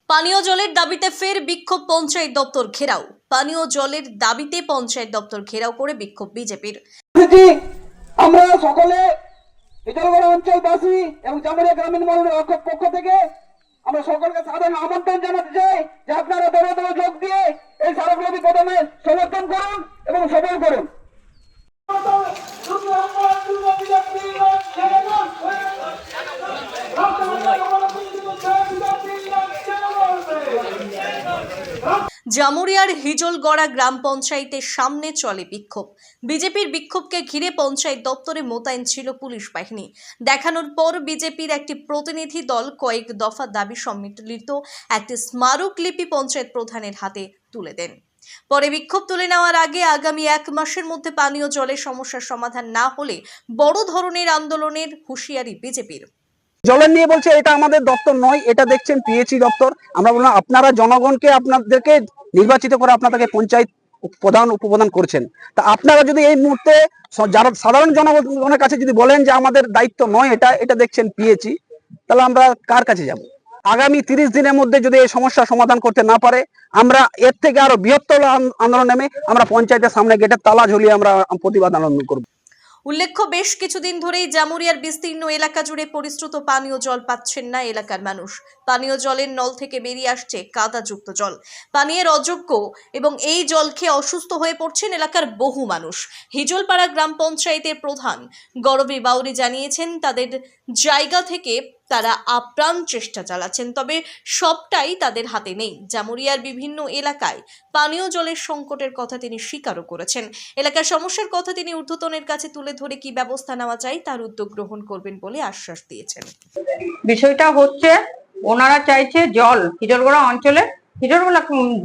পানীয় জলের দাবিতে ফের বিক্ষোভ, পঞ্চায়েত দপ্তর ঘেরাও। পানীয় জলের দাবিতে পঞ্চায়েত দপ্তর ঘেরাও করে বিক্ষোভ বিজেপির। আমরা সকলে হিজলগড় অঞ্চলবাসী এবং জামুরিয়া গ্রামীণ মণ্ডলের পক্ষ থেকে আমরা সকলকে সাধারণ আমন্ত্রণ জানাতে চাই যে আপনারা দলে দলে যোগ দিয়ে এই স্মারকলিপি প্রদানে সমর্থন করুন এবং সফল করুন। জামুরিয়ার হিজলগড়া গ্রাম পঞ্চায়েতের সামনে চলে বিক্ষোভ। বিজেপির বিক্ষোভকে ঘিরে পঞ্চায়েত দপ্তরে মোতায়েন ছিল পুলিশ বাহিনী। দেখানোর পর বিজেপির একটি প্রতিনিধি দল কয়েক দফা দাবি সম্মিলিত একটি স্মারকলিপি পঞ্চায়েত প্রধানের হাতে তুলে দেন। পরে বিক্ষোভ তুলে নেওয়ার আগে আগামী 1 মাসের মধ্যে পানীয় জলের সমস্যার সমাধান না হলে বড় ধরনের আন্দোলনের হুঁশিয়ারি বিজেপির। জলের নিয়ে বলছে এটা আমাদের দপ্তর নয়, এটা দেখছেন পিএইচই দপ্তর। আমরা বললাম আপনারা জনগণকে আপনাদেরকে নির্বাচিত করে আপনাদেরকে পঞ্চায়েত প্রধান উপপ্রধান করছেন, তা আপনারা যদি এই মুহূর্তে যারা সাধারণ জনগণের কাছে যদি বলেন যে আমাদের দায়িত্ব নয় এটা দেখছেন পিএইচই, তাহলে আমরা কার কাছে যাব? আগামী 30 দিনের মধ্যে যদি এই সমস্যার সমাধান করতে না পারে আমরা এর থেকে আরো বৃহত্তর আন্দোলন নেমে আমরা পঞ্চায়েতের সামনে গেটে তালা ঝুলিয়ে আমরা প্রতিবাদ আন্দোলন করব। উল্লেখ্য, বেশ কিছুদিন ধরেই জামুরিয়ার বিস্তীর্ণ এলাকা জুড়ে পরিশ্রুত পানীয় জল পাচ্ছেন না এলাকার মানুষ। পানীয় জলের নল থেকে বেরিয়ে আসছে কাদাযুক্ত জল, পানীয়ের অযোগ্য, এবং এই জল খেয়ে অসুস্থ হয়ে পড়ছেন এলাকার বহু মানুষ। হিজলপাড়া গ্রাম পঞ্চায়েতের প্রধান গরবী বাউরি জানিয়েছেন তাদের জায়গা থেকে তারা আপ্রাণ চেষ্টা চালাচ্ছেন, তবে সবটাই তাদের হাতে নেই। জামুরিয়ার বিভিন্ন এলাকায় পানীয় জলের সংকটের কথা তিনি স্বীকারও করেছেন। এলাকার সমস্যার কথা তিনি ঊর্ধ্বতনের কাছে তুলে ধরে কি ব্যবস্থা নেওয়া যায় তার উদ্যোগ গ্রহণ করবেন বলে আশ্বাস দিয়েছেন। বিষয়টা হচ্ছে ওনারা চাইছে জল হিজলগড়া অঞ্চলে, হিজলগড়া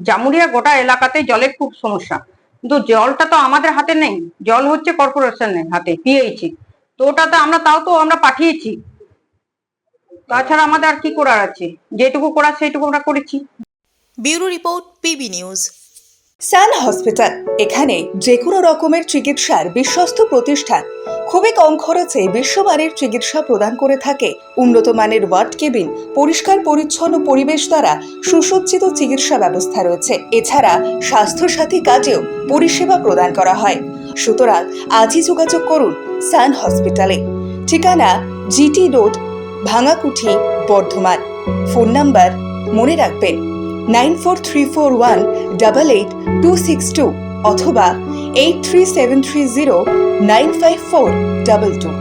জামুরিয়া গোটা এলাকাতে জলের খুব সমস্যা, কিন্তু জলটা তো আমাদের হাতে নেই, জল হচ্ছে কর্পোরেশনের হাতে, পিএইচই। তো ওটা তো আমরা পাঠিয়েছি, তাছাড়া আমাদের আর কি করার আছে? যেটুকু করার সেইটুকু আমরা করেছি। Bureau report, PB news. Sun hospital, এখানে যে কোনো রকমের চিকিৎসার বিশ্বস্ত প্রতিষ্ঠান। খুবই কম খরচে বিশ্বমানের চিকিৎসা প্রদান করে থাকে। উন্নত মানের ওয়ার্ড কেবিন, পরিষ্কার পরিচ্ছন্ন পরিবেশ দ্বারা সুসজ্জিত চিকিৎসা ব্যবস্থা রয়েছে। এছাড়া স্বাস্থ্যসাথী কাজেও পরিষেবা প্রদান করা হয়। সুতরাং আজই যোগাযোগ করুন সান হসপিটালে। ঠিকানা GT road, Bhangakuthi, Bardhaman. Phone number মনে রাখবেন 9434188262 অথবা 83730954222।